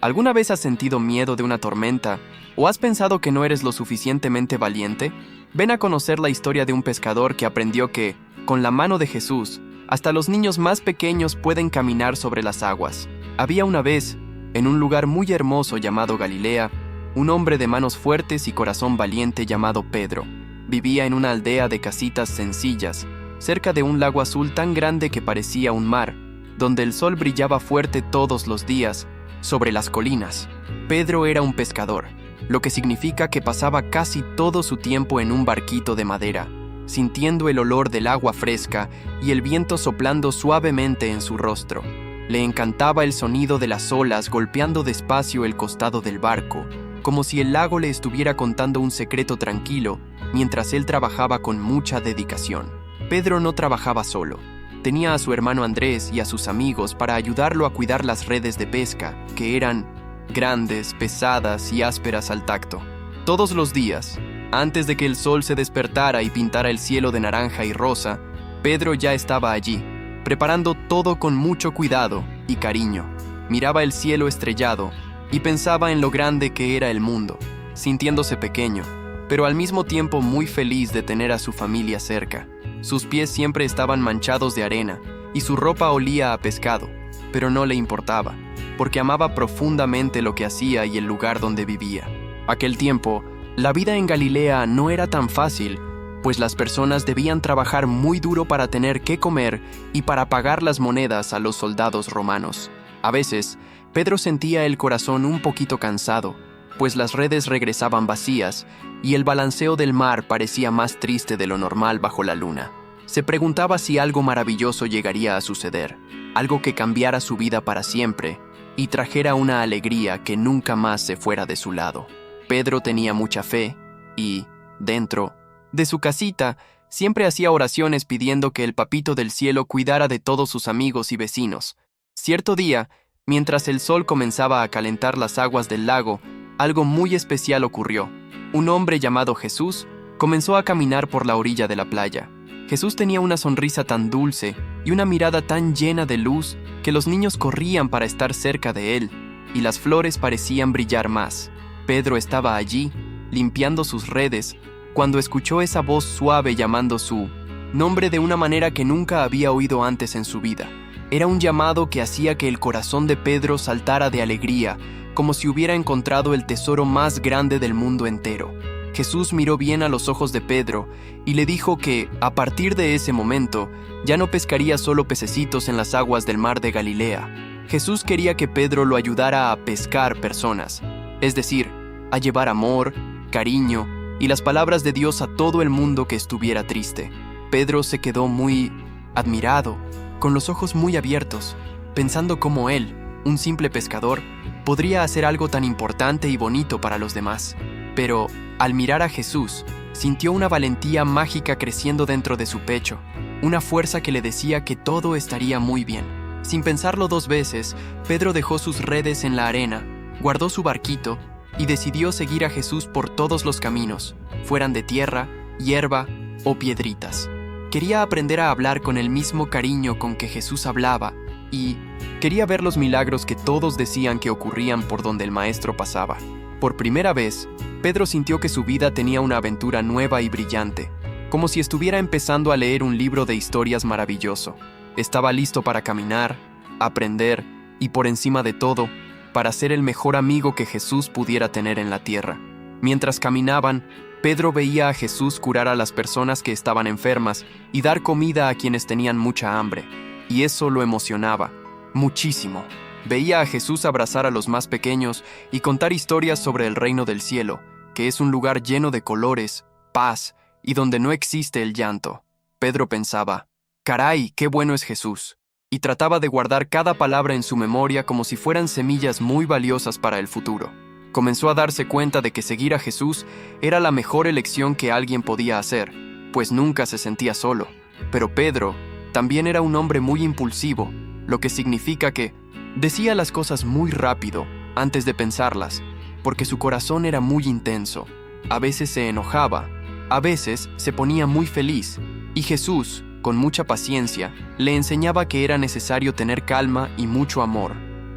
¿Alguna vez has sentido miedo de una tormenta o has pensado que no eres lo suficientemente valiente? Ven a conocer la historia de un pescador que aprendió que, con la mano de Jesús, hasta los niños más pequeños pueden caminar sobre las aguas. Había una vez, en un lugar muy hermoso llamado Galilea, un hombre de manos fuertes y corazón valiente llamado Pedro. Vivía en una aldea de casitas sencillas, cerca de un lago azul tan grande que parecía un mar, donde el sol brillaba fuerte todos los días sobre las colinas. Pedro era un pescador, lo que significa que pasaba casi todo su tiempo en un barquito de madera, sintiendo el olor del agua fresca y el viento soplando suavemente en su rostro. Le encantaba el sonido de las olas golpeando despacio el costado del barco, como si el lago le estuviera contando un secreto tranquilo mientras él trabajaba con mucha dedicación. Pedro no trabajaba solo. Tenía a su hermano Andrés y a sus amigos para ayudarlo a cuidar las redes de pesca, que eran grandes, pesadas y ásperas al tacto. Todos los días, antes de que el sol se despertara y pintara el cielo de naranja y rosa, Pedro ya estaba allí, preparando todo con mucho cuidado y cariño. Miraba el cielo estrellado y pensaba en lo grande que era el mundo, sintiéndose pequeño, pero al mismo tiempo muy feliz de tener a su familia cerca. Sus pies siempre estaban manchados de arena y su ropa olía a pescado, pero no le importaba, porque amaba profundamente lo que hacía y el lugar donde vivía. Aquel tiempo, la vida en Galilea no era tan fácil, pues las personas debían trabajar muy duro para tener qué comer y para pagar las monedas a los soldados romanos. A veces, Pedro sentía el corazón un poquito cansado, pues las redes regresaban vacías y el balanceo del mar parecía más triste de lo normal bajo la luna. Se preguntaba si algo maravilloso llegaría a suceder, algo que cambiara su vida para siempre y trajera una alegría que nunca más se fuera de su lado. Pedro tenía mucha fe y, dentro de su casita, siempre hacía oraciones pidiendo que el Papito del Cielo cuidara de todos sus amigos y vecinos. Cierto día, mientras el sol comenzaba a calentar las aguas del lago, algo muy especial ocurrió. Un hombre llamado Jesús comenzó a caminar por la orilla de la playa. Jesús tenía una sonrisa tan dulce y una mirada tan llena de luz que los niños corrían para estar cerca de él, y las flores parecían brillar más. Pedro estaba allí, limpiando sus redes, cuando escuchó esa voz suave llamando su nombre de una manera que nunca había oído antes en su vida. Era un llamado que hacía que el corazón de Pedro saltara de alegría, como si hubiera encontrado el tesoro más grande del mundo entero. Jesús miró bien a los ojos de Pedro y le dijo que, a partir de ese momento, ya no pescaría solo pececitos en las aguas del mar de Galilea. Jesús quería que Pedro lo ayudara a pescar personas, es decir, a llevar amor, cariño y las palabras de Dios a todo el mundo que estuviera triste. Pedro se quedó muy admirado, con los ojos muy abiertos, pensando cómo él, un simple pescador, podría hacer algo tan importante y bonito para los demás. Pero, al mirar a Jesús, sintió una valentía mágica creciendo dentro de su pecho, una fuerza que le decía que todo estaría muy bien. Sin pensarlo dos veces, Pedro dejó sus redes en la arena, guardó su barquito y decidió seguir a Jesús por todos los caminos, fueran de tierra, hierba o piedritas. Quería aprender a hablar con el mismo cariño con que Jesús hablaba y quería ver los milagros que todos decían que ocurrían por donde el Maestro pasaba. Por primera vez, Pedro sintió que su vida tenía una aventura nueva y brillante, como si estuviera empezando a leer un libro de historias maravilloso. Estaba listo para caminar, aprender y, por encima de todo, para ser el mejor amigo que Jesús pudiera tener en la tierra. Mientras caminaban, Pedro veía a Jesús curar a las personas que estaban enfermas y dar comida a quienes tenían mucha hambre, y eso lo emocionaba muchísimo. Veía a Jesús abrazar a los más pequeños y contar historias sobre el reino del cielo, que es un lugar lleno de colores, paz y donde no existe el llanto. Pedro pensaba, «Caray, qué bueno es Jesús», y trataba de guardar cada palabra en su memoria como si fueran semillas muy valiosas para el futuro. Comenzó a darse cuenta de que seguir a Jesús era la mejor elección que alguien podía hacer, pues nunca se sentía solo. Pero Pedro también era un hombre muy impulsivo, lo que significa que decía las cosas muy rápido antes de pensarlas, porque su corazón era muy intenso. A veces se enojaba, a veces se ponía muy feliz, y Jesús, con mucha paciencia, le enseñaba que era necesario tener calma y mucho amor.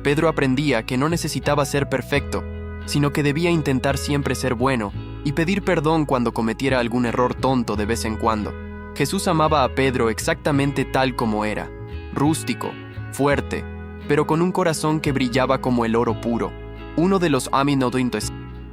Pedro aprendía que no necesitaba ser perfecto, sino que debía intentar siempre ser bueno y pedir perdón cuando cometiera algún error tonto de vez en cuando. Jesús amaba a Pedro exactamente tal como era, rústico, fuerte, pero con un corazón que brillaba como el oro puro. Uno de los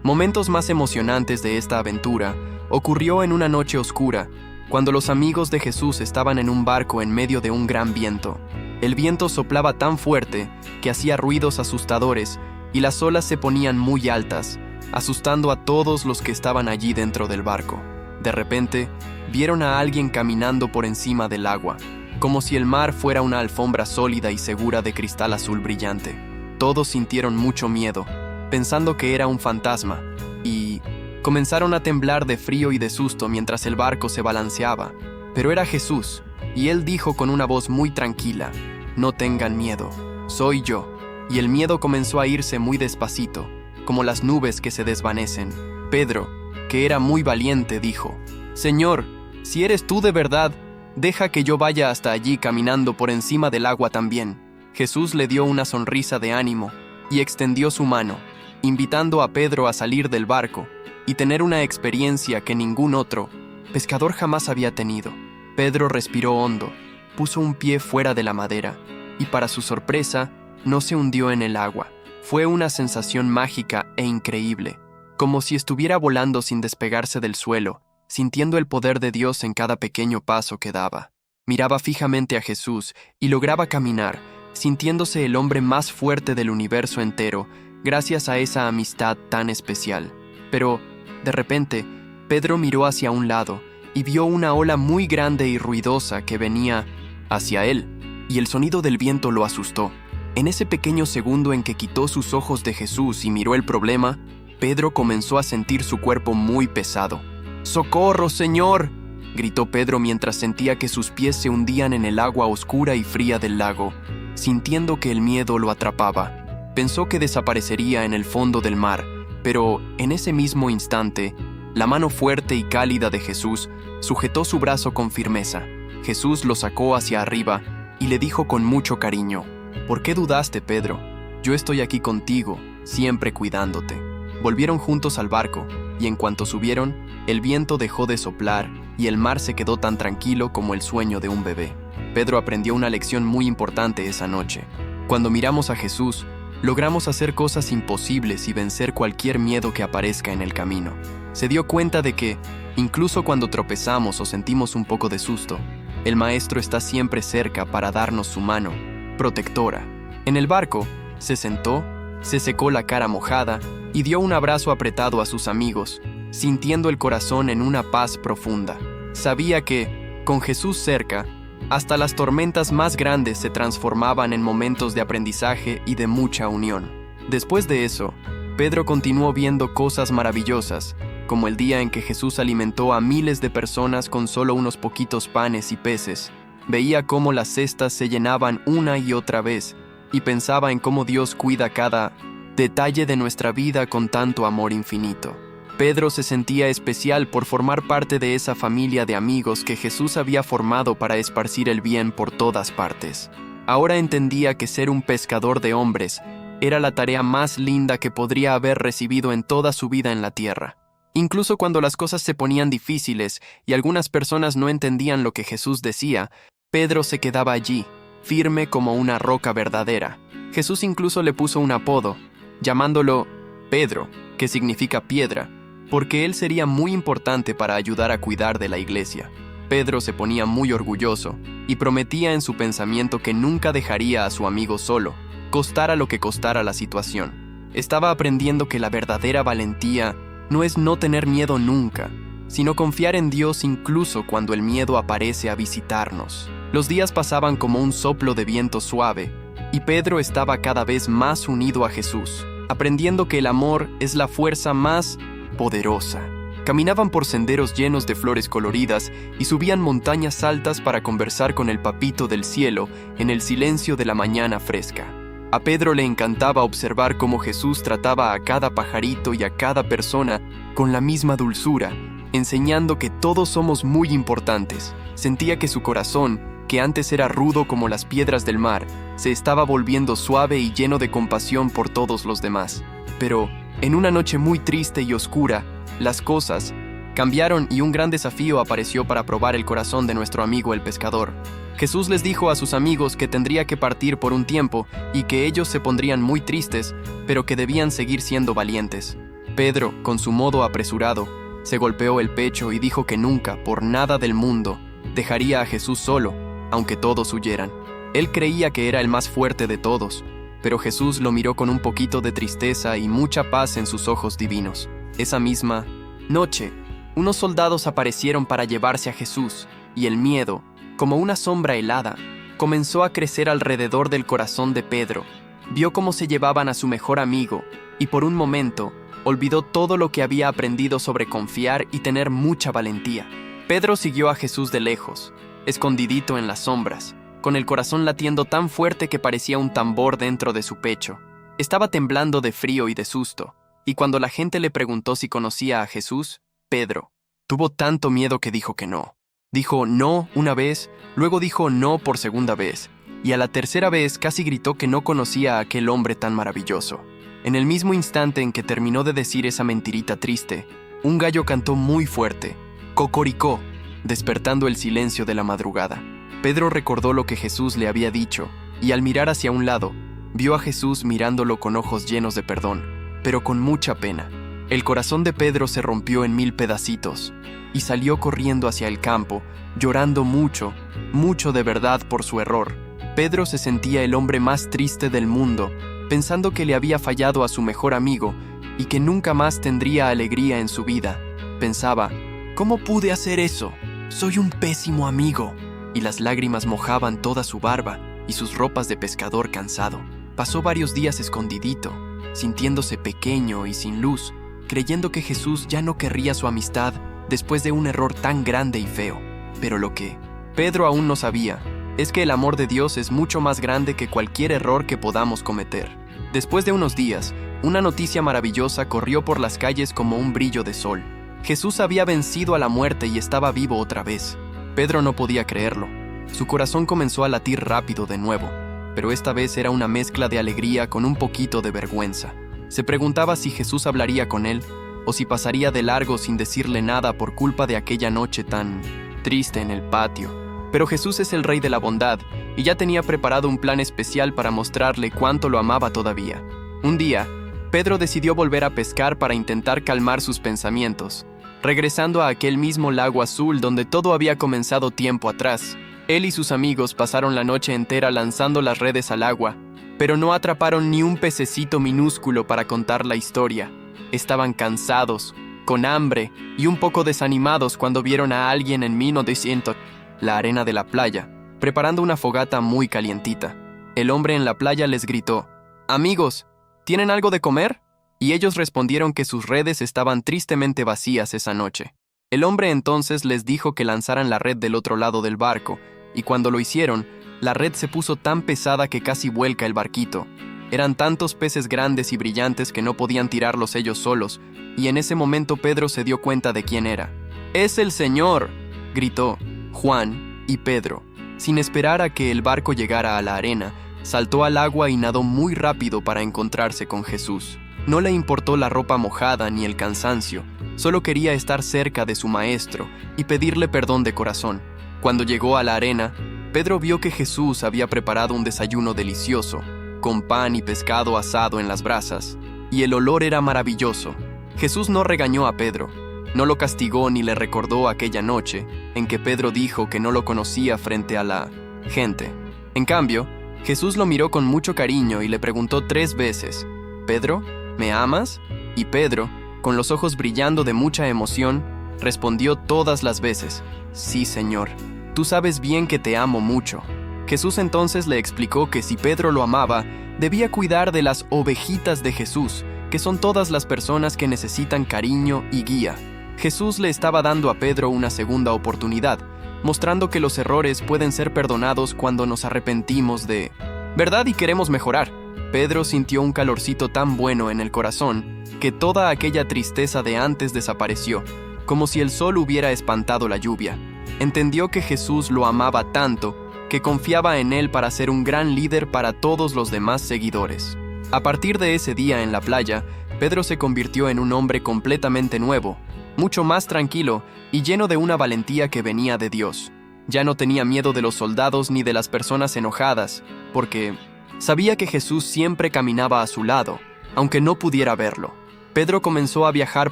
momentos más emocionantes de esta aventura ocurrió en una noche oscura, cuando los amigos de Jesús estaban en un barco en medio de un gran viento. El viento soplaba tan fuerte que hacía ruidos asustadores y las olas se ponían muy altas, asustando a todos los que estaban allí dentro del barco. De repente, vieron a alguien caminando por encima del agua, como si el mar fuera una alfombra sólida y segura de cristal azul brillante. Todos sintieron mucho miedo, pensando que era un fantasma, y comenzaron a temblar de frío y de susto mientras el barco se balanceaba. Pero era Jesús, y él dijo con una voz muy tranquila: «No tengan miedo, soy yo». Y el miedo comenzó a irse muy despacito, como las nubes que se desvanecen. Pedro, que era muy valiente, dijo: «Señor, si eres tú de verdad, deja que yo vaya hasta allí caminando por encima del agua también». Jesús le dio una sonrisa de ánimo y extendió su mano, invitando a Pedro a salir del barco y tener una experiencia que ningún otro pescador jamás había tenido. Pedro respiró hondo, puso un pie fuera de la madera y, para su sorpresa, no se hundió en el agua. Fue una sensación mágica e increíble, como si estuviera volando sin despegarse del suelo, sintiendo el poder de Dios en cada pequeño paso que daba. Miraba fijamente a Jesús y lograba caminar, sintiéndose el hombre más fuerte del universo entero, gracias a esa amistad tan especial. Pero, de repente, Pedro miró hacia un lado y vio una ola muy grande y ruidosa que venía hacia él, y el sonido del viento lo asustó. En ese pequeño segundo en que quitó sus ojos de Jesús y miró el problema, Pedro comenzó a sentir su cuerpo muy pesado. «¡Socorro, Señor!», gritó Pedro mientras sentía que sus pies se hundían en el agua oscura y fría del lago, sintiendo que el miedo lo atrapaba. Pensó que desaparecería en el fondo del mar, pero en ese mismo instante, la mano fuerte y cálida de Jesús sujetó su brazo con firmeza. Jesús lo sacó hacia arriba y le dijo con mucho cariño: «¿Por qué dudaste, Pedro? Yo estoy aquí contigo, siempre cuidándote». Volvieron juntos al barco, y en cuanto subieron, el viento dejó de soplar y el mar se quedó tan tranquilo como el sueño de un bebé. Pedro aprendió una lección muy importante esa noche. Cuando miramos a Jesús, logramos hacer cosas imposibles y vencer cualquier miedo que aparezca en el camino. Se dio cuenta de que, incluso cuando tropezamos o sentimos un poco de susto, el Maestro está siempre cerca para darnos su mano protectora. En el barco, se sentó, se secó la cara mojada y dio un abrazo apretado a sus amigos, sintiendo el corazón en una paz profunda. Sabía que, con Jesús cerca, hasta las tormentas más grandes se transformaban en momentos de aprendizaje y de mucha unión. Después de eso, Pedro continuó viendo cosas maravillosas, como el día en que Jesús alimentó a miles de personas con solo unos poquitos panes y peces. Veía cómo las cestas se llenaban una y otra vez, y pensaba en cómo Dios cuida cada detalle de nuestra vida con tanto amor infinito. Pedro se sentía especial por formar parte de esa familia de amigos que Jesús había formado para esparcir el bien por todas partes. Ahora entendía que ser un pescador de hombres era la tarea más linda que podría haber recibido en toda su vida en la tierra. Incluso cuando las cosas se ponían difíciles y algunas personas no entendían lo que Jesús decía, Pedro se quedaba allí, firme como una roca verdadera. Jesús incluso le puso un apodo, llamándolo Pedro, que significa piedra, porque él sería muy importante para ayudar a cuidar de la iglesia. Pedro se ponía muy orgulloso y prometía en su pensamiento que nunca dejaría a su amigo solo, costara lo que costara la situación. Estaba aprendiendo que la verdadera valentía no es no tener miedo nunca, sino confiar en Dios incluso cuando el miedo aparece a visitarnos. Los días pasaban como un soplo de viento suave, y Pedro estaba cada vez más unido a Jesús, aprendiendo que el amor es la fuerza más poderosa. Caminaban por senderos llenos de flores coloridas y subían montañas altas para conversar con el papito del cielo en el silencio de la mañana fresca. A Pedro le encantaba observar cómo Jesús trataba a cada pajarito y a cada persona con la misma dulzura, enseñando que todos somos muy importantes. Sentía que su corazón que antes era rudo como las piedras del mar, se estaba volviendo suave y lleno de compasión por todos los demás. Pero, en una noche muy triste y oscura, las cosas cambiaron y un gran desafío apareció para probar el corazón de nuestro amigo el pescador. Jesús les dijo a sus amigos que tendría que partir por un tiempo y que ellos se pondrían muy tristes, pero que debían seguir siendo valientes. Pedro, con su modo apresurado, se golpeó el pecho y dijo que nunca, por nada del mundo, dejaría a Jesús solo, aunque todos huyeran. Él creía que era el más fuerte de todos, pero Jesús lo miró con un poquito de tristeza y mucha paz en sus ojos divinos. Esa misma noche, unos soldados aparecieron para llevarse a Jesús, y el miedo, como una sombra helada, comenzó a crecer alrededor del corazón de Pedro. Vio cómo se llevaban a su mejor amigo, y por un momento, olvidó todo lo que había aprendido sobre confiar y tener mucha valentía. Pedro siguió a Jesús de lejos, escondidito en las sombras, con el corazón latiendo tan fuerte que parecía un tambor dentro de su pecho. Estaba temblando de frío y de susto, y cuando la gente le preguntó si conocía a Jesús, Pedro tuvo tanto miedo que dijo que no. Dijo no una vez, luego dijo no por segunda vez, y a la tercera vez casi gritó que no conocía a aquel hombre tan maravilloso. En el mismo instante en que terminó de decir esa mentirita triste, un gallo cantó muy fuerte, cocoricó, despertando el silencio de la madrugada. Pedro recordó lo que Jesús le había dicho, y al mirar hacia un lado, vio a Jesús mirándolo con ojos llenos de perdón, pero con mucha pena. El corazón de Pedro se rompió en 1000 pedacitos, y salió corriendo hacia el campo, llorando mucho, mucho de verdad por su error. Pedro se sentía el hombre más triste del mundo, pensando que le había fallado a su mejor amigo y que nunca más tendría alegría en su vida. Pensaba, ¿cómo pude hacer eso? Soy un pésimo amigo. Y las lágrimas mojaban toda su barba y sus ropas de pescador cansado. Pasó varios días escondidito, sintiéndose pequeño y sin luz, creyendo que Jesús ya no querría su amistad después de un error tan grande y feo. Pero lo que Pedro aún no sabía es que el amor de Dios es mucho más grande que cualquier error que podamos cometer. Después de unos días, una noticia maravillosa corrió por las calles como un brillo de sol. Jesús había vencido a la muerte y estaba vivo otra vez. Pedro no podía creerlo. Su corazón comenzó a latir rápido de nuevo, pero esta vez era una mezcla de alegría con un poquito de vergüenza. Se preguntaba si Jesús hablaría con él, o si pasaría de largo sin decirle nada por culpa de aquella noche tan triste en el patio. Pero Jesús es el Rey de la bondad, y ya tenía preparado un plan especial para mostrarle cuánto lo amaba todavía. Un día, Pedro decidió volver a pescar para intentar calmar sus pensamientos, regresando a aquel mismo lago azul donde todo había comenzado tiempo atrás. Él y sus amigos pasaron la noche entera lanzando las redes al agua, pero no atraparon ni un pececito minúsculo para contar la historia. Estaban cansados, con hambre y un poco desanimados cuando vieron a alguien en 1900, la arena de la playa, preparando una fogata muy calientita. El hombre en la playa les gritó, «Amigos, ¿tienen algo de comer?» Y ellos respondieron que sus redes estaban tristemente vacías esa noche. El hombre entonces les dijo que lanzaran la red del otro lado del barco, y cuando lo hicieron, la red se puso tan pesada que casi vuelca el barquito. Eran tantos peces grandes y brillantes que no podían tirarlos ellos solos, y en ese momento Pedro se dio cuenta de quién era. «¡Es el Señor!», gritó Juan y Pedro. Sin esperar a que el barco llegara a la arena, saltó al agua y nadó muy rápido para encontrarse con Jesús. No le importó la ropa mojada ni el cansancio, solo quería estar cerca de su maestro y pedirle perdón de corazón. Cuando llegó a la arena, Pedro vio que Jesús había preparado un desayuno delicioso, con pan y pescado asado en las brasas, y el olor era maravilloso. Jesús no regañó a Pedro, no lo castigó ni le recordó aquella noche en que Pedro dijo que no lo conocía frente a la gente. En cambio, Jesús lo miró con mucho cariño y le preguntó 3 veces, «¿Pedro, me amas?» Y Pedro, con los ojos brillando de mucha emoción, respondió todas las veces, «Sí, Señor, tú sabes bien que te amo mucho». Jesús entonces le explicó que si Pedro lo amaba, debía cuidar de las ovejitas de Jesús, que son todas las personas que necesitan cariño y guía. Jesús le estaba dando a Pedro una segunda oportunidad, mostrando que los errores pueden ser perdonados cuando nos arrepentimos de verdad y queremos mejorar. Pedro sintió un calorcito tan bueno en el corazón que toda aquella tristeza de antes desapareció, como si el sol hubiera espantado la lluvia. Entendió que Jesús lo amaba tanto que confiaba en él para ser un gran líder para todos los demás seguidores. A partir de ese día en la playa, Pedro se convirtió en un hombre completamente nuevo, mucho más tranquilo y lleno de una valentía que venía de Dios. Ya no tenía miedo de los soldados ni de las personas enojadas, porque sabía que Jesús siempre caminaba a su lado, aunque no pudiera verlo. Pedro comenzó a viajar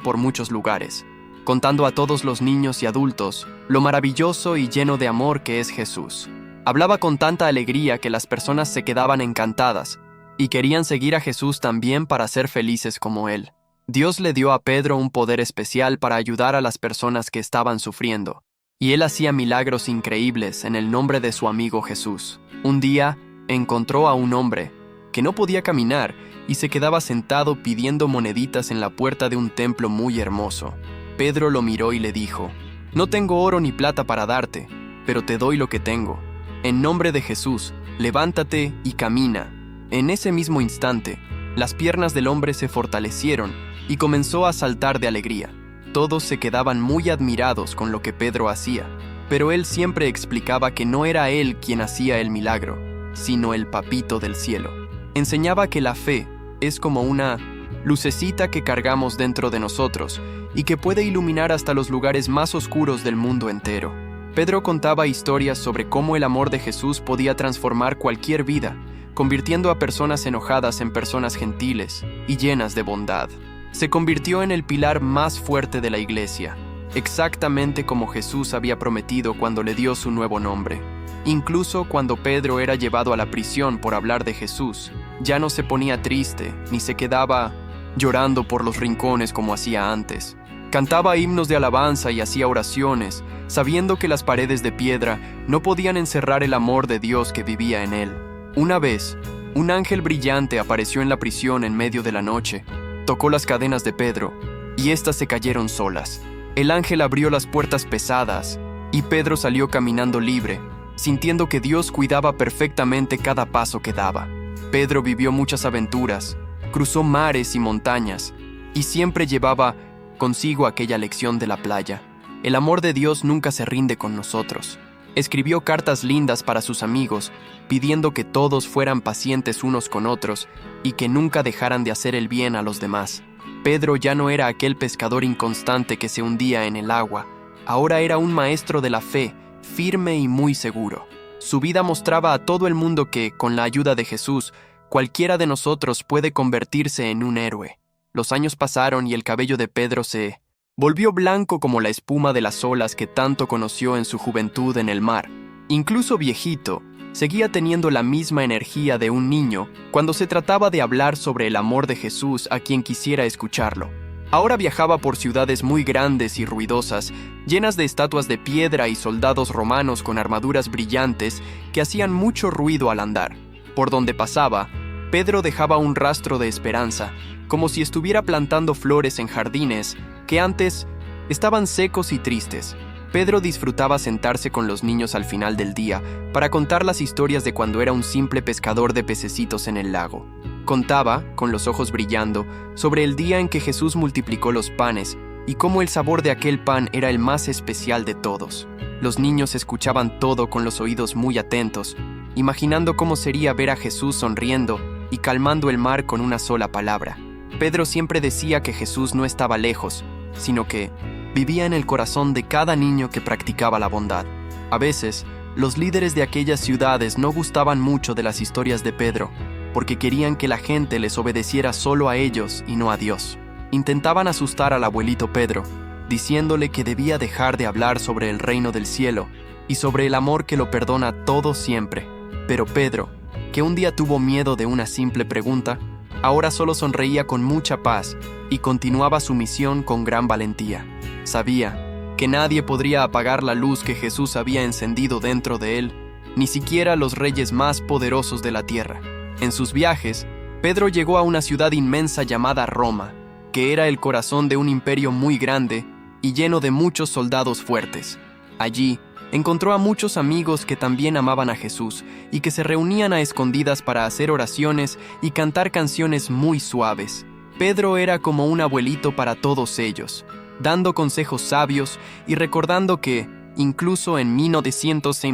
por muchos lugares, contando a todos los niños y adultos lo maravilloso y lleno de amor que es Jesús. Hablaba con tanta alegría que las personas se quedaban encantadas y querían seguir a Jesús también para ser felices como él. Dios le dio a Pedro un poder especial para ayudar a las personas que estaban sufriendo, y él hacía milagros increíbles en el nombre de su amigo Jesús. Un día, encontró a un hombre que no podía caminar y se quedaba sentado pidiendo moneditas en la puerta de un templo muy hermoso. Pedro lo miró y le dijo: «No tengo oro ni plata para darte, pero te doy lo que tengo. En nombre de Jesús, levántate y camina». En ese mismo instante, las piernas del hombre se fortalecieron y comenzó a saltar de alegría. Todos se quedaban muy admirados con lo que Pedro hacía, pero él siempre explicaba que no era él quien hacía el milagro, sino el Papito del cielo. Enseñaba que la fe es como una lucecita que cargamos dentro de nosotros y que puede iluminar hasta los lugares más oscuros del mundo entero. Pedro contaba historias sobre cómo el amor de Jesús podía transformar cualquier vida, convirtiendo a personas enojadas en personas gentiles y llenas de bondad. Se convirtió en el pilar más fuerte de la iglesia, exactamente como Jesús había prometido cuando le dio su nuevo nombre. Incluso cuando Pedro era llevado a la prisión por hablar de Jesús, ya no se ponía triste ni se quedaba llorando por los rincones como hacía antes. Cantaba himnos de alabanza y hacía oraciones, sabiendo que las paredes de piedra no podían encerrar el amor de Dios que vivía en él. Una vez, un ángel brillante apareció en la prisión en medio de la noche, tocó las cadenas de Pedro, y éstas se cayeron solas. El ángel abrió las puertas pesadas, y Pedro salió caminando libre, sintiendo que Dios cuidaba perfectamente cada paso que daba. Pedro vivió muchas aventuras, cruzó mares y montañas, y siempre llevaba consigo aquella lección de la playa. El amor de Dios nunca se rinde con nosotros. Escribió cartas lindas para sus amigos, pidiendo que todos fueran pacientes unos con otros y que nunca dejaran de hacer el bien a los demás. Pedro ya no era aquel pescador inconstante que se hundía en el agua. Ahora era un maestro de la fe, firme y muy seguro. Su vida mostraba a todo el mundo que, con la ayuda de Jesús, cualquiera de nosotros puede convertirse en un héroe. Los años pasaron y el cabello de Pedro se volvió blanco como la espuma de las olas que tanto conoció en su juventud en el mar. Incluso viejito, seguía teniendo la misma energía de un niño cuando se trataba de hablar sobre el amor de Jesús a quien quisiera escucharlo. Ahora viajaba por ciudades muy grandes y ruidosas, llenas de estatuas de piedra y soldados romanos con armaduras brillantes que hacían mucho ruido al andar. Por donde pasaba, Pedro dejaba un rastro de esperanza, como si estuviera plantando flores en jardines que antes estaban secos y tristes. Pedro disfrutaba sentarse con los niños al final del día para contar las historias de cuando era un simple pescador de pececitos en el lago. Contaba, con los ojos brillando, sobre el día en que Jesús multiplicó los panes y cómo el sabor de aquel pan era el más especial de todos. Los niños escuchaban todo con los oídos muy atentos, imaginando cómo sería ver a Jesús sonriendo y calmando el mar con una sola palabra. Pedro siempre decía que Jesús no estaba lejos, sino que vivía en el corazón de cada niño que practicaba la bondad. A veces, los líderes de aquellas ciudades no gustaban mucho de las historias de Pedro, porque querían que la gente les obedeciera solo a ellos y no a Dios. Intentaban asustar al abuelito Pedro, diciéndole que debía dejar de hablar sobre el reino del cielo y sobre el amor que lo perdona todo siempre. Pero Pedro, que un día tuvo miedo de una simple pregunta, ahora solo sonreía con mucha paz y continuaba su misión con gran valentía. Sabía que nadie podría apagar la luz que Jesús había encendido dentro de él, ni siquiera los reyes más poderosos de la tierra. En sus viajes, Pedro llegó a una ciudad inmensa llamada Roma, que era el corazón de un imperio muy grande y lleno de muchos soldados fuertes. Allí, encontró a muchos amigos que también amaban a Jesús y que se reunían a escondidas para hacer oraciones y cantar canciones muy suaves. Pedro era como un abuelito para todos ellos, dando consejos sabios y recordando que, incluso en 1900,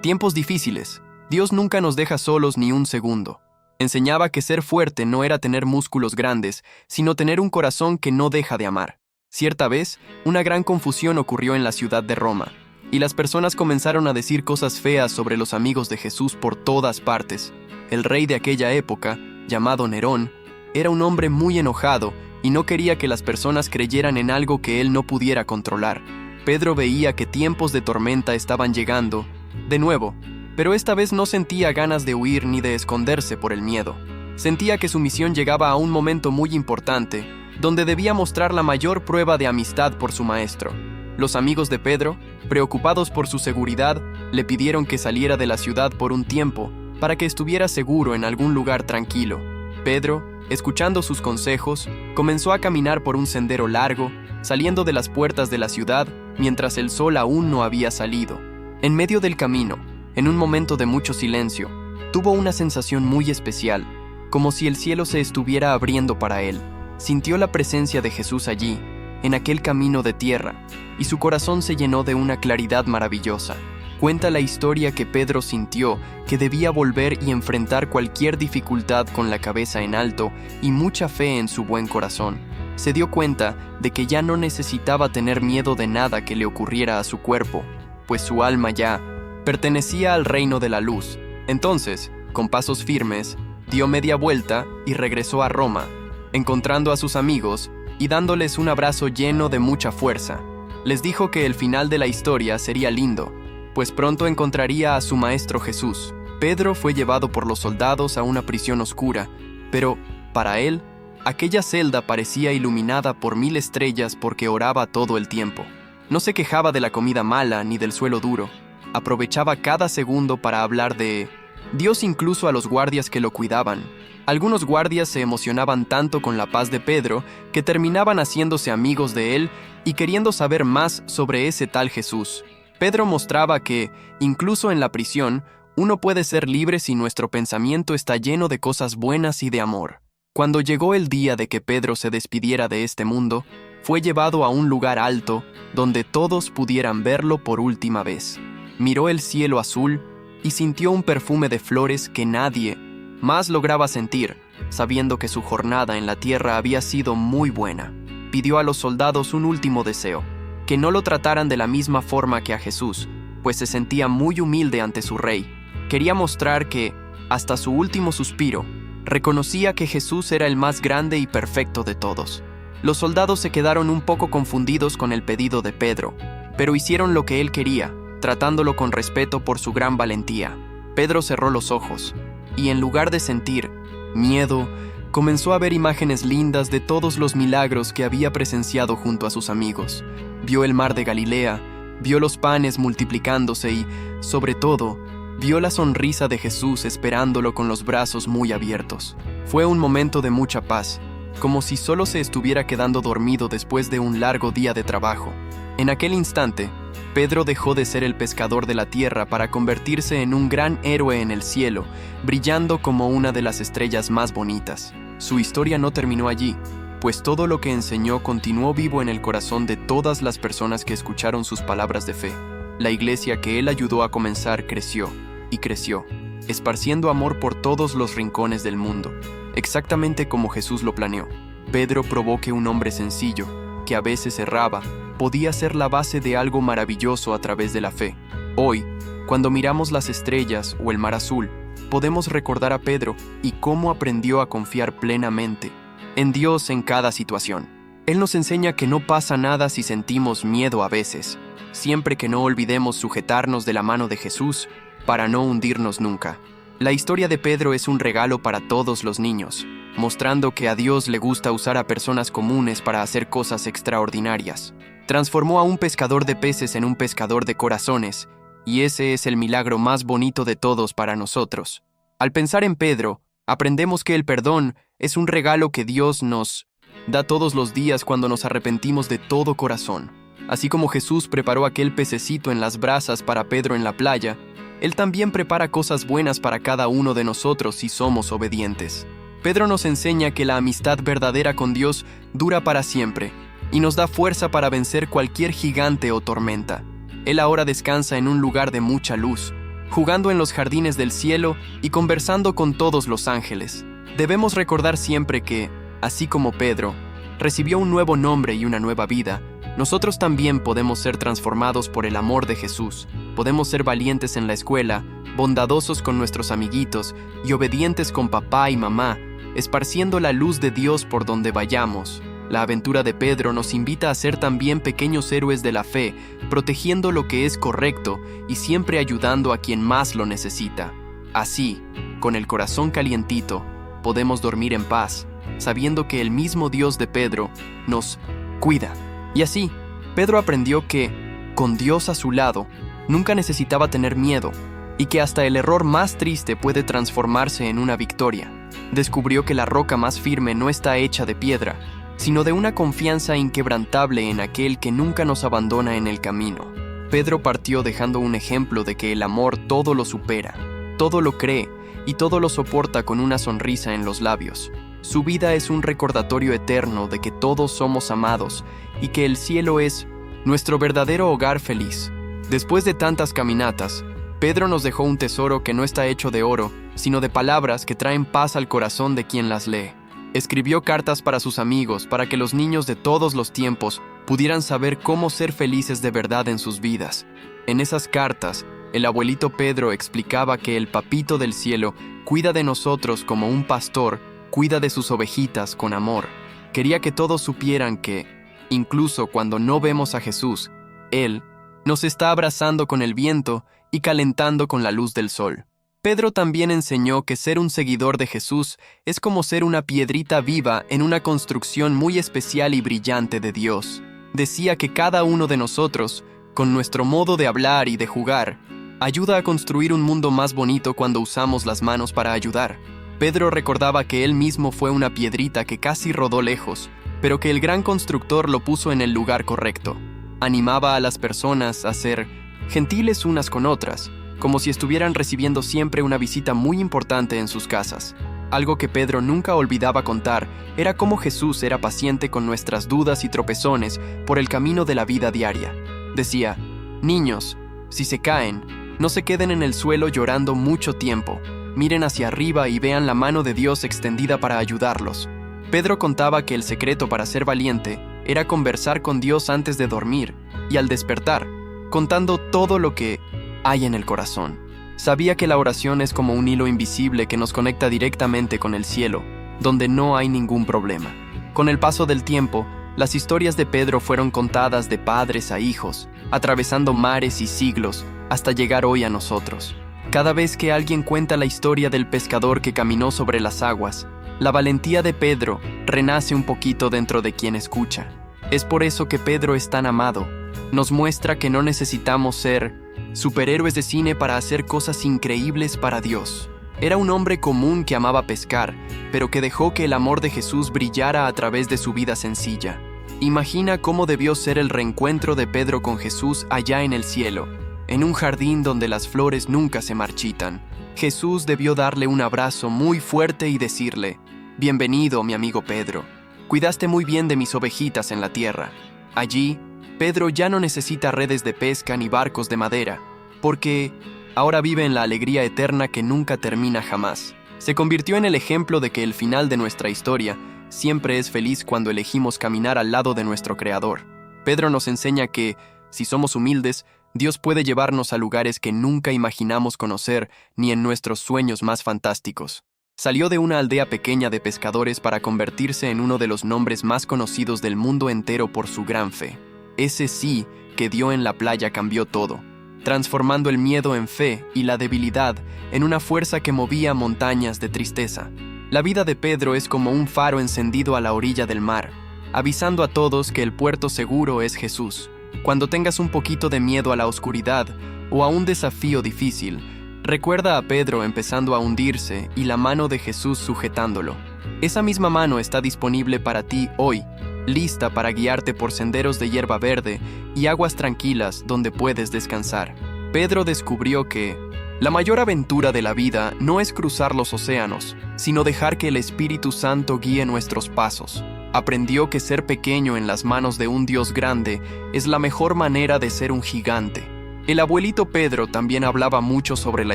Tiempos difíciles. Dios nunca nos deja solos ni un segundo. Enseñaba que ser fuerte no era tener músculos grandes, sino tener un corazón que no deja de amar. Cierta vez, una gran confusión ocurrió en la ciudad de Roma, y las personas comenzaron a decir cosas feas sobre los amigos de Jesús por todas partes. El rey de aquella época, llamado Nerón, era un hombre muy enojado y no quería que las personas creyeran en algo que él no pudiera controlar. Pedro veía que tiempos de tormenta estaban llegando, de nuevo, pero esta vez no sentía ganas de huir ni de esconderse por el miedo. Sentía que su misión llegaba a un momento muy importante, donde debía mostrar la mayor prueba de amistad por su maestro. Los amigos de Pedro, preocupados por su seguridad, le pidieron que saliera de la ciudad por un tiempo, para que estuviera seguro en algún lugar tranquilo. Pedro, escuchando sus consejos, comenzó a caminar por un sendero largo, saliendo de las puertas de la ciudad, mientras el sol aún no había salido. En medio del camino, en un momento de mucho silencio, tuvo una sensación muy especial, como si el cielo se estuviera abriendo para él. Sintió la presencia de Jesús allí, en aquel camino de tierra, y su corazón se llenó de una claridad maravillosa. Cuenta la historia que Pedro sintió que debía volver y enfrentar cualquier dificultad con la cabeza en alto y mucha fe en su buen corazón. Se dio cuenta de que ya no necesitaba tener miedo de nada que le ocurriera a su cuerpo, pues su alma ya pertenecía al reino de la luz. Entonces, con pasos firmes, dio media vuelta y regresó a Roma, encontrando a sus amigos y dándoles un abrazo lleno de mucha fuerza. Les dijo que el final de la historia sería lindo, pues pronto encontraría a su maestro Jesús. Pedro fue llevado por los soldados a una prisión oscura, pero, para él, aquella celda parecía iluminada por 1000 estrellas porque oraba todo el tiempo. No se quejaba de la comida mala ni del suelo duro. Aprovechaba cada segundo para hablar de Dios incluso a los guardias que lo cuidaban. Algunos guardias se emocionaban tanto con la paz de Pedro que terminaban haciéndose amigos de él y queriendo saber más sobre ese tal Jesús. Pedro mostraba que, incluso en la prisión, uno puede ser libre si nuestro pensamiento está lleno de cosas buenas y de amor. Cuando llegó el día de que Pedro se despidiera de este mundo, fue llevado a un lugar alto donde todos pudieran verlo por última vez. Miró el cielo azul y sintió un perfume de flores que nadie más lograba sentir, sabiendo que su jornada en la tierra había sido muy buena. Pidió a los soldados un último deseo, que no lo trataran de la misma forma que a Jesús, pues se sentía muy humilde ante su rey. Quería mostrar que, hasta su último suspiro, reconocía que Jesús era el más grande y perfecto de todos. Los soldados se quedaron un poco confundidos con el pedido de Pedro, pero hicieron lo que él quería, tratándolo con respeto por su gran valentía. Pedro cerró los ojos, y en lugar de sentir miedo, comenzó a ver imágenes lindas de todos los milagros que había presenciado junto a sus amigos. Vio el mar de Galilea, vio los panes multiplicándose y, sobre todo, vio la sonrisa de Jesús esperándolo con los brazos muy abiertos. Fue un momento de mucha paz, como si solo se estuviera quedando dormido después de un largo día de trabajo. En aquel instante, Pedro dejó de ser el pescador de la tierra para convertirse en un gran héroe en el cielo, brillando como una de las estrellas más bonitas. Su historia no terminó allí, pues todo lo que enseñó continuó vivo en el corazón de todas las personas que escucharon sus palabras de fe. La iglesia que él ayudó a comenzar creció y creció, esparciendo amor por todos los rincones del mundo, exactamente como Jesús lo planeó. Pedro probó que un hombre sencillo, que a veces erraba, podía ser la base de algo maravilloso a través de la fe. Hoy, cuando miramos las estrellas o el mar azul, podemos recordar a Pedro y cómo aprendió a confiar plenamente en Dios en cada situación. Él nos enseña que no pasa nada si sentimos miedo a veces, siempre que no olvidemos sujetarnos de la mano de Jesús para no hundirnos nunca. La historia de Pedro es un regalo para todos los niños, mostrando que a Dios le gusta usar a personas comunes para hacer cosas extraordinarias. Transformó a un pescador de peces en un pescador de corazones, y ese es el milagro más bonito de todos para nosotros. Al pensar en Pedro, aprendemos que el perdón es un regalo que Dios nos da todos los días cuando nos arrepentimos de todo corazón. Así como Jesús preparó aquel pececito en las brasas para Pedro en la playa, Él también prepara cosas buenas para cada uno de nosotros si somos obedientes. Pedro nos enseña que la amistad verdadera con Dios dura para siempre, y nos da fuerza para vencer cualquier gigante o tormenta. Él ahora descansa en un lugar de mucha luz, jugando en los jardines del cielo y conversando con todos los ángeles. Debemos recordar siempre que, así como Pedro recibió un nuevo nombre y una nueva vida, nosotros también podemos ser transformados por el amor de Jesús. Podemos ser valientes en la escuela, bondadosos con nuestros amiguitos y obedientes con papá y mamá, esparciendo la luz de Dios por donde vayamos. La aventura de Pedro nos invita a ser también pequeños héroes de la fe, protegiendo lo que es correcto y siempre ayudando a quien más lo necesita. Así, con el corazón calientito, podemos dormir en paz, sabiendo que el mismo Dios de Pedro nos cuida. Y así, Pedro aprendió que, con Dios a su lado, nunca necesitaba tener miedo, y que hasta el error más triste puede transformarse en una victoria. Descubrió que la roca más firme no está hecha de piedra, sino de una confianza inquebrantable en aquel que nunca nos abandona en el camino. Pedro partió dejando un ejemplo de que el amor todo lo supera, todo lo cree y todo lo soporta con una sonrisa en los labios. Su vida es un recordatorio eterno de que todos somos amados y que el cielo es nuestro verdadero hogar feliz. Después de tantas caminatas, Pedro nos dejó un tesoro que no está hecho de oro, sino de palabras que traen paz al corazón de quien las lee. Escribió cartas para sus amigos para que los niños de todos los tiempos pudieran saber cómo ser felices de verdad en sus vidas. En esas cartas, el abuelito Pedro explicaba que el papito del cielo cuida de nosotros como un pastor cuida de sus ovejitas con amor. Quería que todos supieran que, incluso cuando no vemos a Jesús, Él nos está abrazando con el viento y calentando con la luz del sol. Pedro también enseñó que ser un seguidor de Jesús es como ser una piedrita viva en una construcción muy especial y brillante de Dios. Decía que cada uno de nosotros, con nuestro modo de hablar y de jugar, ayuda a construir un mundo más bonito cuando usamos las manos para ayudar. Pedro recordaba que él mismo fue una piedrita que casi rodó lejos, pero que el gran constructor lo puso en el lugar correcto. Animaba a las personas a ser gentiles unas con otras, como si estuvieran recibiendo siempre una visita muy importante en sus casas. Algo que Pedro nunca olvidaba contar era cómo Jesús era paciente con nuestras dudas y tropezones por el camino de la vida diaria. Decía: niños, si se caen, no se queden en el suelo llorando mucho tiempo. Miren hacia arriba y vean la mano de Dios extendida para ayudarlos. Pedro contaba que el secreto para ser valiente era conversar con Dios antes de dormir y al despertar, contando todo lo que hay en el corazón. Sabía que la oración es como un hilo invisible que nos conecta directamente con el cielo, donde no hay ningún problema. Con el paso del tiempo, las historias de Pedro fueron contadas de padres a hijos, atravesando mares y siglos, hasta llegar hoy a nosotros. Cada vez que alguien cuenta la historia del pescador que caminó sobre las aguas, la valentía de Pedro renace un poquito dentro de quien escucha. Es por eso que Pedro es tan amado. Nos muestra que no necesitamos ser superhéroes de cine para hacer cosas increíbles para Dios. Era un hombre común que amaba pescar, pero que dejó que el amor de Jesús brillara a través de su vida sencilla. Imagina cómo debió ser el reencuentro de Pedro con Jesús allá en el cielo, en un jardín donde las flores nunca se marchitan. Jesús debió darle un abrazo muy fuerte y decirle: bienvenido, mi amigo Pedro. Cuidaste muy bien de mis ovejitas en la tierra. Allí, Pedro ya no necesita redes de pesca ni barcos de madera, porque ahora vive en la alegría eterna que nunca termina jamás. Se convirtió en el ejemplo de que el final de nuestra historia siempre es feliz cuando elegimos caminar al lado de nuestro Creador. Pedro nos enseña que, si somos humildes, Dios puede llevarnos a lugares que nunca imaginamos conocer ni en nuestros sueños más fantásticos. Salió de una aldea pequeña de pescadores para convertirse en uno de los nombres más conocidos del mundo entero por su gran fe. Ese sí que dio en la playa cambió todo, transformando el miedo en fe y la debilidad en una fuerza que movía montañas de tristeza. La vida de Pedro es como un faro encendido a la orilla del mar, avisando a todos que el puerto seguro es Jesús. Cuando tengas un poquito de miedo a la oscuridad o a un desafío difícil, recuerda a Pedro empezando a hundirse y la mano de Jesús sujetándolo. Esa misma mano está disponible para ti hoy, lista para guiarte por senderos de hierba verde y aguas tranquilas donde puedes descansar. Pedro descubrió que la mayor aventura de la vida no es cruzar los océanos, sino dejar que el Espíritu Santo guíe nuestros pasos. Aprendió que ser pequeño en las manos de un Dios grande es la mejor manera de ser un gigante. El abuelito Pedro también hablaba mucho sobre la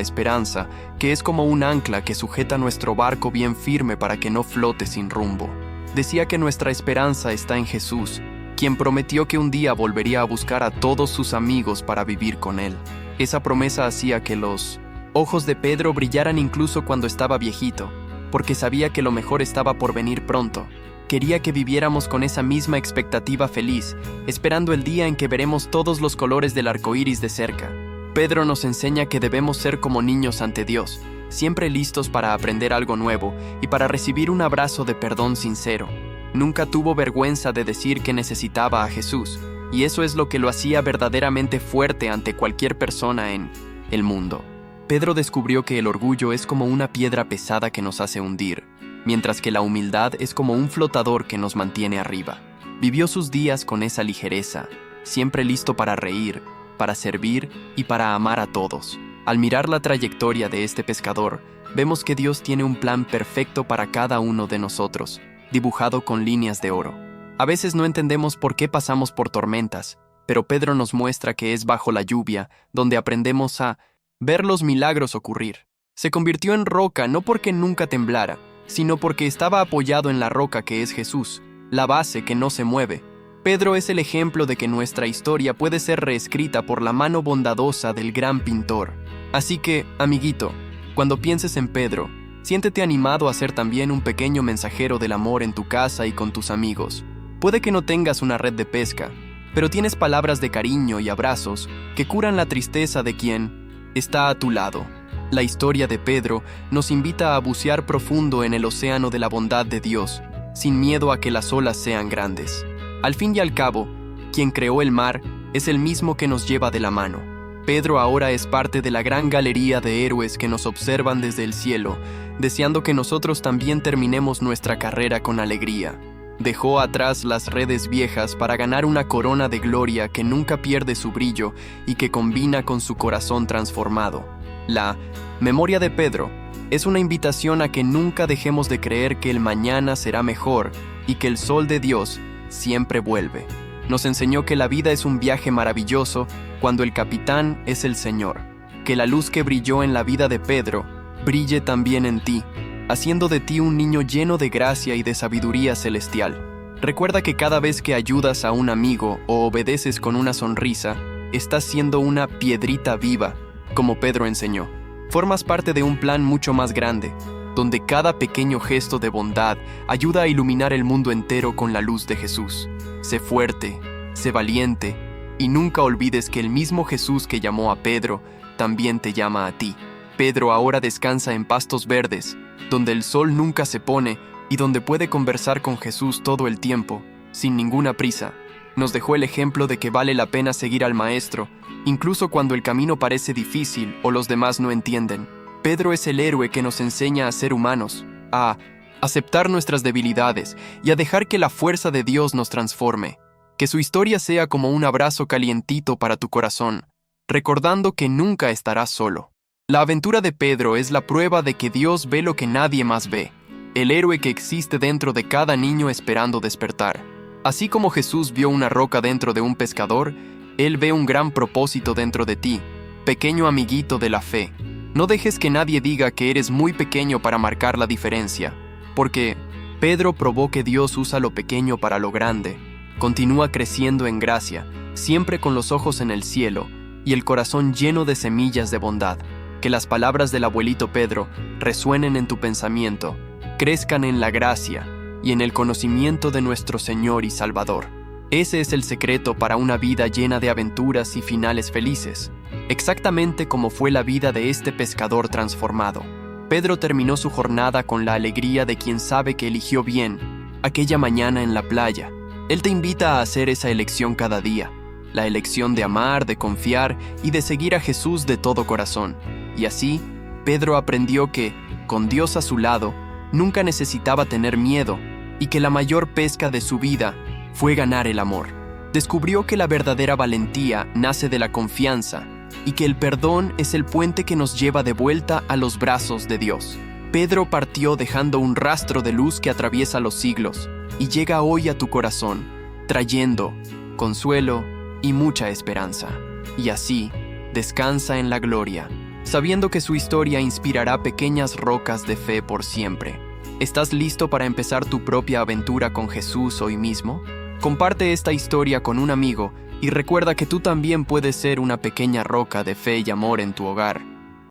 esperanza, que es como un ancla que sujeta nuestro barco bien firme para que no flote sin rumbo. Decía que nuestra esperanza está en Jesús, quien prometió que un día volvería a buscar a todos sus amigos para vivir con él. Esa promesa hacía que los ojos de Pedro brillaran incluso cuando estaba viejito, porque sabía que lo mejor estaba por venir pronto. Quería que viviéramos con esa misma expectativa feliz, esperando el día en que veremos todos los colores del arco iris de cerca. Pedro nos enseña que debemos ser como niños ante Dios, siempre listos para aprender algo nuevo y para recibir un abrazo de perdón sincero. Nunca tuvo vergüenza de decir que necesitaba a Jesús, y eso es lo que lo hacía verdaderamente fuerte ante cualquier persona en el mundo. Pedro descubrió que el orgullo es como una piedra pesada que nos hace hundir, mientras que la humildad es como un flotador que nos mantiene arriba. Vivió sus días con esa ligereza, siempre listo para reír, para servir y para amar a todos. Al mirar la trayectoria de este pescador, vemos que Dios tiene un plan perfecto para cada uno de nosotros, dibujado con líneas de oro. A veces no entendemos por qué pasamos por tormentas, pero Pedro nos muestra que es bajo la lluvia donde aprendemos a ver los milagros ocurrir. Se convirtió en roca no porque nunca temblara, sino porque estaba apoyado en la roca que es Jesús, la base que no se mueve. Pedro es el ejemplo de que nuestra historia puede ser reescrita por la mano bondadosa del gran pintor. Así que, amiguito, cuando pienses en Pedro, siéntete animado a ser también un pequeño mensajero del amor en tu casa y con tus amigos. Puede que no tengas una red de pesca, pero tienes palabras de cariño y abrazos que curan la tristeza de quien está a tu lado. La historia de Pedro nos invita a bucear profundo en el océano de la bondad de Dios, sin miedo a que las olas sean grandes. Al fin y al cabo, quien creó el mar es el mismo que nos lleva de la mano. Pedro ahora es parte de la gran galería de héroes que nos observan desde el cielo, deseando que nosotros también terminemos nuestra carrera con alegría. Dejó atrás las redes viejas para ganar una corona de gloria que nunca pierde su brillo y que combina con su corazón transformado. La memoria de Pedro es una invitación a que nunca dejemos de creer que el mañana será mejor y que el sol de Dios siempre vuelve. Nos enseñó que la vida es un viaje maravilloso cuando el capitán es el Señor. Que la luz que brilló en la vida de Pedro brille también en ti, haciendo de ti un niño lleno de gracia y de sabiduría celestial. Recuerda que cada vez que ayudas a un amigo o obedeces con una sonrisa, estás siendo una piedrita viva, como Pedro enseñó. Formas parte de un plan mucho más grande, donde cada pequeño gesto de bondad ayuda a iluminar el mundo entero con la luz de Jesús. Sé fuerte, sé valiente, y nunca olvides que el mismo Jesús que llamó a Pedro también te llama a ti. Pedro ahora descansa en pastos verdes, donde el sol nunca se pone y donde puede conversar con Jesús todo el tiempo, sin ninguna prisa. Nos dejó el ejemplo de que vale la pena seguir al Maestro, incluso cuando el camino parece difícil o los demás no entienden. Pedro es el héroe que nos enseña a ser humanos, a aceptar nuestras debilidades y a dejar que la fuerza de Dios nos transforme. Que su historia sea como un abrazo calientito para tu corazón, recordando que nunca estarás solo. La aventura de Pedro es la prueba de que Dios ve lo que nadie más ve, el héroe que existe dentro de cada niño esperando despertar. Así como Jesús vio una roca dentro de un pescador, Él ve un gran propósito dentro de ti, pequeño amiguito de la fe. No dejes que nadie diga que eres muy pequeño para marcar la diferencia, porque Pedro probó que Dios usa lo pequeño para lo grande. Continúa creciendo en gracia, siempre con los ojos en el cielo y el corazón lleno de semillas de bondad. Que las palabras del abuelito Pedro resuenen en tu pensamiento, crezcan en la gracia y en el conocimiento de nuestro Señor y Salvador. Ese es el secreto para una vida llena de aventuras y finales felices, exactamente como fue la vida de este pescador transformado. Pedro terminó su jornada con la alegría de quien sabe que eligió bien aquella mañana en la playa. Él te invita a hacer esa elección cada día, la elección de amar, de confiar y de seguir a Jesús de todo corazón. Y así, Pedro aprendió que, con Dios a su lado, nunca necesitaba tener miedo y que la mayor pesca de su vida fue ganar el amor. Descubrió que la verdadera valentía nace de la confianza y que el perdón es el puente que nos lleva de vuelta a los brazos de Dios. Pedro partió dejando un rastro de luz que atraviesa los siglos y llega hoy a tu corazón, trayendo consuelo y mucha esperanza. Y así, descansa en la gloria, sabiendo que su historia inspirará pequeñas rocas de fe por siempre. ¿Estás listo para empezar tu propia aventura con Jesús hoy mismo? Comparte esta historia con un amigo y recuerda que tú también puedes ser una pequeña roca de fe y amor en tu hogar.